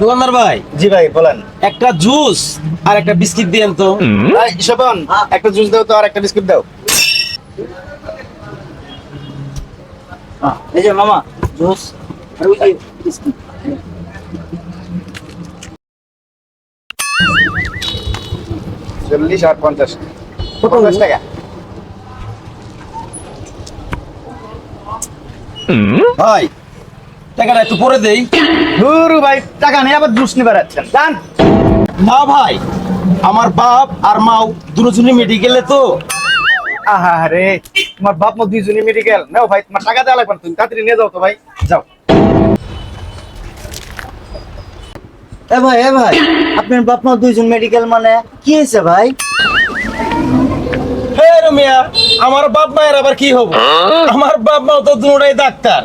দোকানদার ভাই, জি ভাই বলেন। একটা জুস আর একটা বিস্কিট দিয়েন তো। ভাই শোভন, একটা জুস দাও তো আর একটা বিস্কুট দাও। এই যে মামা জুস আর ওই যে বিস্কুট। 40 আর 50, 50 টাকা। ভাই টাকাটা একটু পরে দেই। ধুরু ভাই, টাকা নেই আবার জুস নিয়ে বেড়াচ্ছেন, যান। না ভাই, আমার বাপ আর মাও দুজনই মেডিকেলে তো। আহারে, তোমার বাপ মা দুইজনই মেডিকেল। নাও ভাই, তোমার টাকা দেওয়া লাগবে না, তুমি তাড়াতাড়ি নিয়ে যাও তো ভাই, যাও। এ ভাই আপনার বাপ মা দুইজন মেডিকেল মানে কি হয়েছে ভাই? হে রমিয়া, আমার বাপ মায়ের আবার কি হবো? আমার বাপ মাও তো দুটোই ডাক্তার।